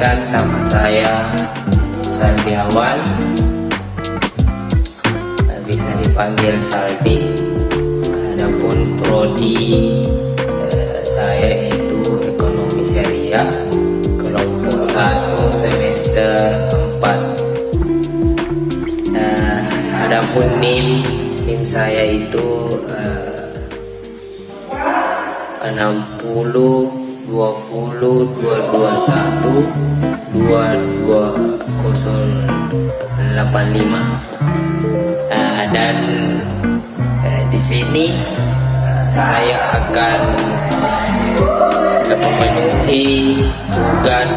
Perkenalkan, nama saya Saldiawan, bisa dipanggil Saldi. Adapun prodi saya itu ekonomi syariah, kelompok 1 semester 4. Adapun NIM saya itu 60 20 221 22085. Dan di sini saya akan memenuhi tugas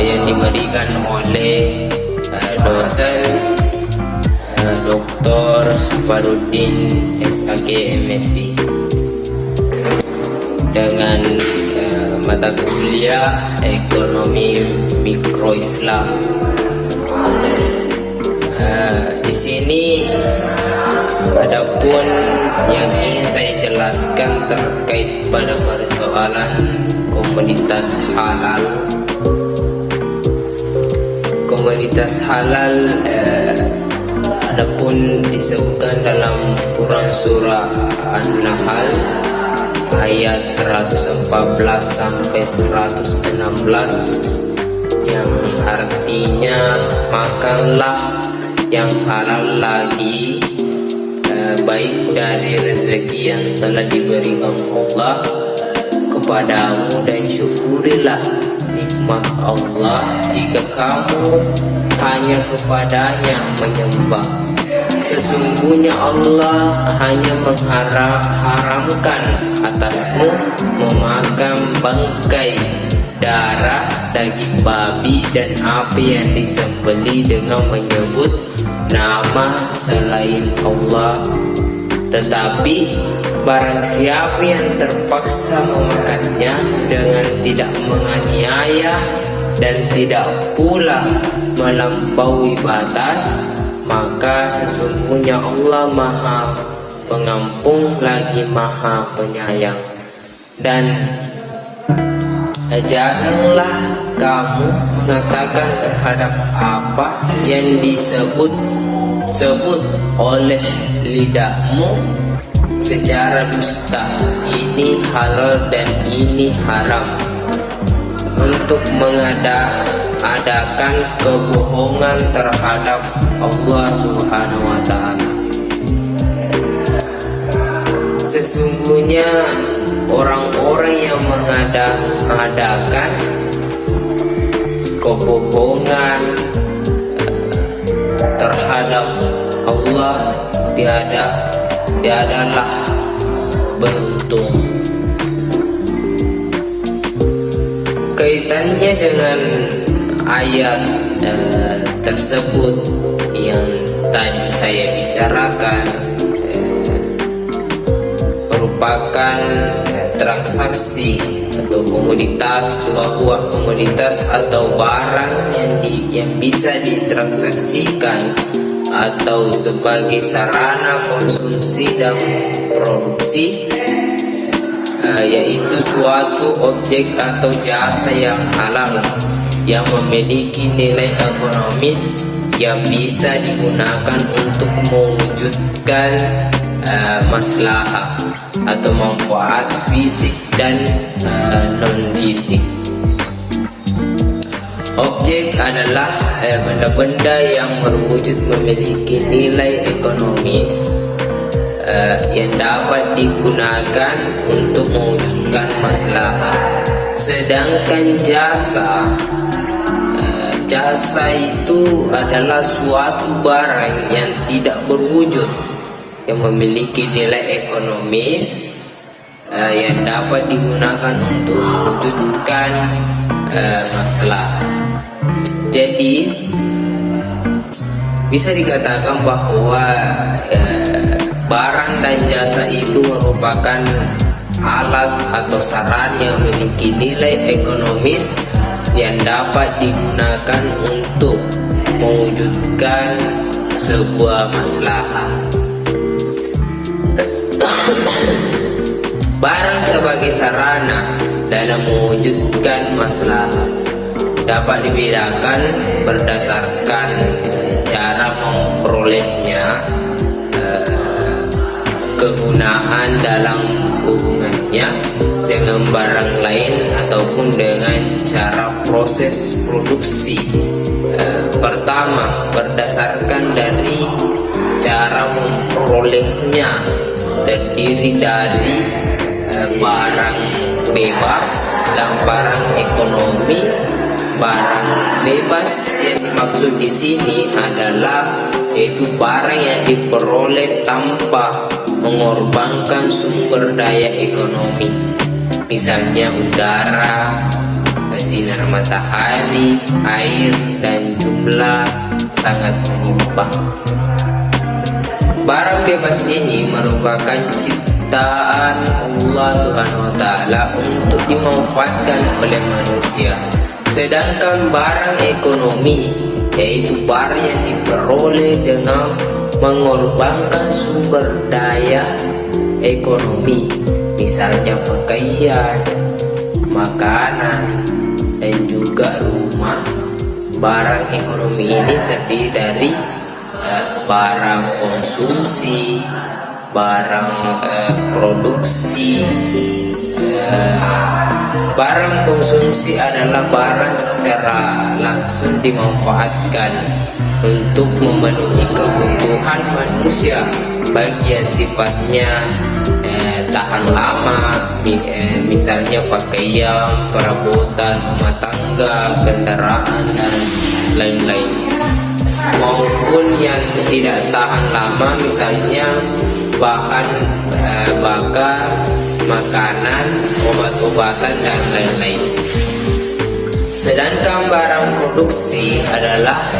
yang diberikan oleh dosen Dr. Safarudin SAG MSc dengan mata kuliah ekonomi mikro Islam. Di sini adapun yang ingin saya jelaskan terkait pada persoalan komoditas halal. Komoditas halal adapun disebutkan dalam Quran surah An-Nahl ayat 114 sampai 116 yang artinya makanlah yang halal lagi, baik dari rezeki yang telah diberikan Allah kepadamu, dan syukurilah nikmat Allah jika kamu hanya kepadanya menyembah. Sesungguhnya Allah hanya mengharamkan atasmu memakan bangkai, darah, daging babi, dan api yang disembelih dengan menyebut nama selain Allah. Tetapi barang siapa yang terpaksa memakannya dengan tidak menganiaya dan tidak pula melampaui batas, maka sesungguhnya Allah Maha Pengampun lagi Maha Penyayang. Dan janganlah kamu mengatakan terhadap apa yang disebut oleh lidahmu secara dusta, ini halal dan ini haram, untuk mengadakan kebohongan terhadap Allah Subhanahu wa Ta'ala. Sesungguhnya orang-orang yang mengadakan kebohongan terhadap Allah tiadalah beruntung. Kaitannya dengan ayat tersebut yang tadi saya bicarakan, merupakan transaksi atau komoditas, bahwa komoditas atau barang yang bisa ditransaksikan atau sebagai sarana konsumsi dan produksi, yaitu suatu objek atau jasa yang halal yang memiliki nilai ekonomis yang bisa digunakan untuk mewujudkan maslahah atau manfaat fisik dan non-fisik. Objek adalah benda-benda yang berwujud memiliki nilai ekonomis yang dapat digunakan untuk mewujudkan maslahah. Sedangkan jasa itu adalah suatu barang yang tidak berwujud, yang memiliki nilai ekonomis yang dapat digunakan untuk mewujudkan masalah. Jadi bisa dikatakan bahwa barang dan jasa itu merupakan alat atau sarana yang memiliki nilai ekonomis yang dapat digunakan untuk mewujudkan sebuah maslahah. Barang sebagai sarana dalam mewujudkan maslahah. dapat dibedakan berdasarkan cara memperolehnya, kegunaan dalam hubungannya dengan barang lain ataupun dengan cara proses produksi. Pertama, berdasarkan dari cara memperolehnya, terdiri dari barang bebas dan barang ekonomi. Barang bebas yang dimaksud di sini adalah yaitu barang yang diperoleh tanpa mengorbankan sumber daya ekonomi, misalnya udara, sinar matahari, air, dan jumlah sangat melimpah. Barang bebas ini merupakan ciptaan Allah Subhanahu wa Ta'ala untuk dimanfaatkan oleh manusia. Sedangkan barang ekonomi yaitu barang yang diperoleh dengan mengorbankan sumber daya ekonomi, misalnya pakaian, makanan, dan juga rumah. Barang ekonomi ini terdiri dari barang konsumsi, barang produksi. Barang konsumsi adalah barang secara langsung dimanfaatkan untuk memenuhi kebutuhan manusia, baik yang sifatnya tahan lama, misalnya pakaian, perabotan rumah tangga, kendaraan, dan lain-lain, maupun yang tidak tahan lama, misalnya bahan bakar, makanan, obat-obatan, dan lain-lain. Sedangkan barang produksi adalah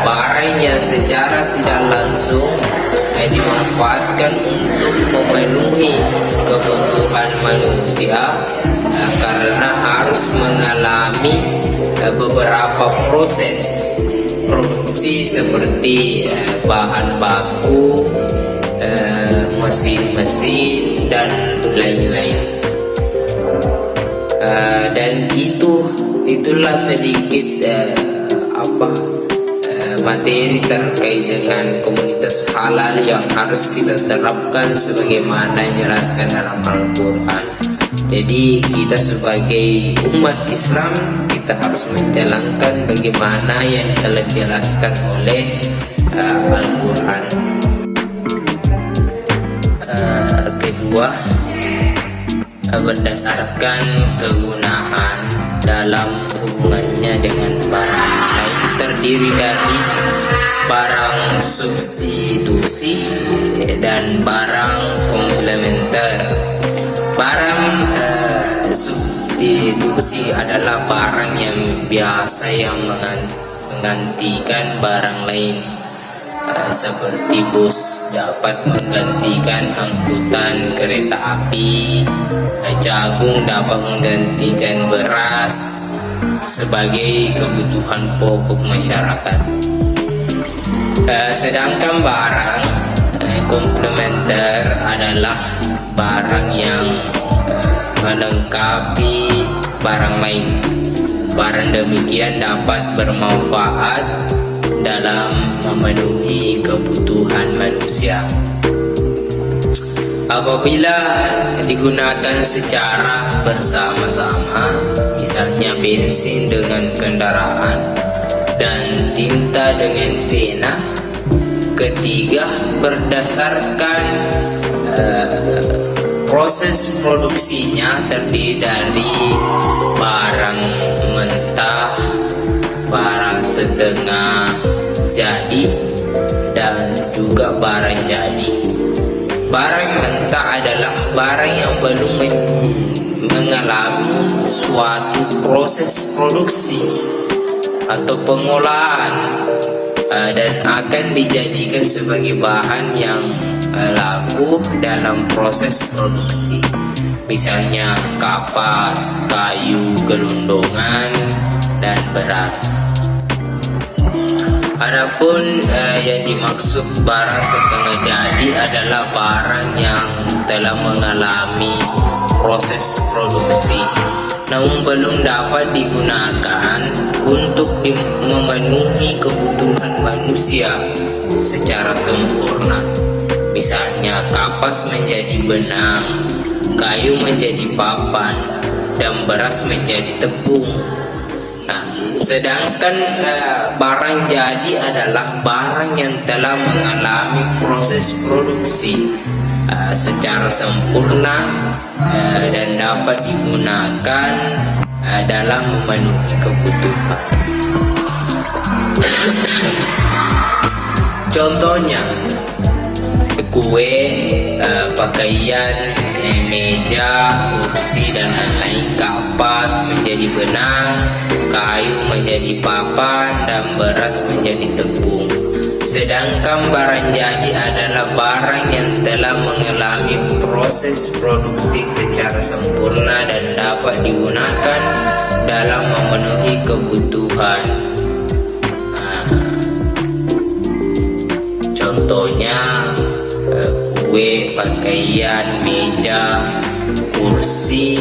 barang yang secara tidak langsung dimanfaatkan untuk memenuhi kebutuhan manusia, karena harus mengalami beberapa proses produksi seperti bahan baku, mesin-mesin, dan lain-lain. Dan itulah sedikit materi terkait dengan komunitas halal yang harus kita terapkan sebagaimana dijelaskan dalam Al-Quran. Jadi kita sebagai umat Islam, kita harus menjalankan bagaimana yang telah dijelaskan oleh Al-Quran. Kedua, berdasarkan kegunaan dalam hubungannya dengan barang lain, terdiri dari barang substitusi dan barang komplementer. Barang substitusi adalah barang yang biasa yang menggantikan barang lain, seperti bus dapat menggantikan angkutan kereta api, jagung dapat menggantikan beras sebagai kebutuhan pokok masyarakat. Sedangkan barang komplementer adalah barang yang melengkapi barang lain. Barang demikian dapat bermanfaat dalam memenuhi kebutuhan manusia. Apabila digunakan secara bersama-sama, misalnya bensin dengan kendaraan dan tinta dengan pena. Ketiga, berdasarkan proses produksinya, terdiri dari barang mentah, barang setengah jadi, dan juga barang jadi. Barang mentah adalah barang yang belum mengalami suatu proses produksi atau pengolahan, dan akan dijadikan sebagai bahan yang laku dalam proses produksi, misalnya kapas, kayu, gelondongan, dan beras. Adapun yang dimaksud barang setengah jadi adalah barang yang telah mengalami proses produksi namun belum dapat digunakan untuk memenuhi kebutuhan manusia secara sempurna. Misalnya kapas menjadi benang, kayu menjadi papan, dan beras menjadi tepung. Nah, sedangkan barang jadi adalah barang yang telah mengalami proses produksi secara sempurna dan dapat digunakan dalam memenuhi kebutuhan. Contohnya kue, pakaian, meja, kursi, dan lain-lain. Kapas menjadi benang, kayu menjadi papan, dan beras menjadi tepung. Sedangkan barang jadi adalah barang yang telah mengalami proses produksi secara sempurna dan dapat digunakan dalam memenuhi kebutuhan. Contohnya kue, pakaian, meja, kursi,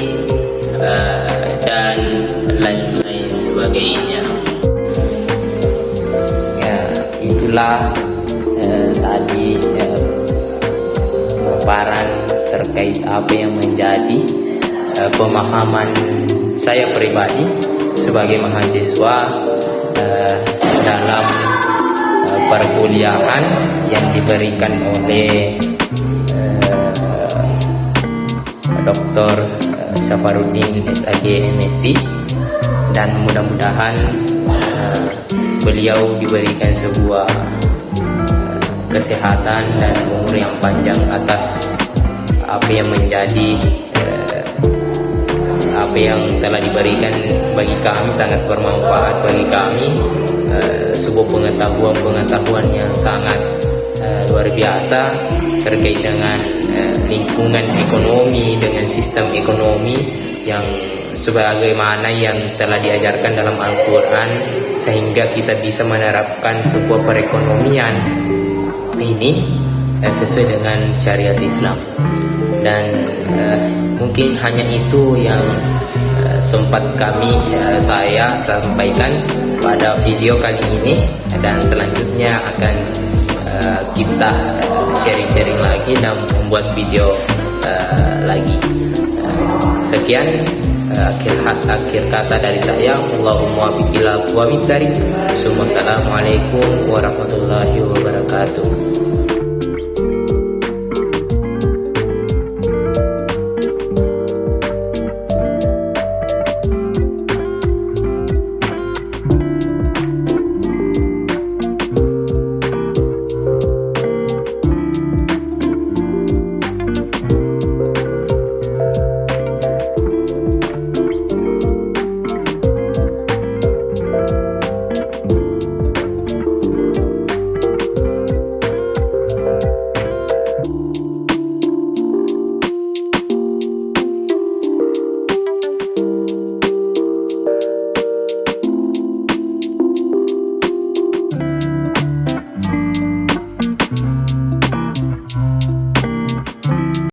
dan lain-lain sebagainya. Ya, itulah tadi paparan terkait apa yang menjadi pemahaman saya pribadi sebagai mahasiswa dalam perkuliahan yang diberikan oleh Dr. Safarudin SAG MSc, dan mudah-mudahan beliau diberikan sebuah kesehatan dan umur yang panjang atas apa yang menjadi apa yang telah diberikan bagi kami, sangat bermanfaat bagi kami, sebuah pengetahuan yang sangat luar biasa terkait dengan lingkungan ekonomi, dengan sistem ekonomi yang sebagaimana yang telah diajarkan dalam Al-Quran, sehingga kita bisa menerapkan sebuah perekonomian ini sesuai dengan syariat Islam. Dan mungkin hanya itu yang sempat saya sampaikan pada video kali ini, dan selanjutnya akan kita sharing-sharing lagi dan membuat video lagi. Sekian akhir kata dari saya. Allahumma biqila wa mitari. Assalamualaikum warahmatullahi wabarakatuh.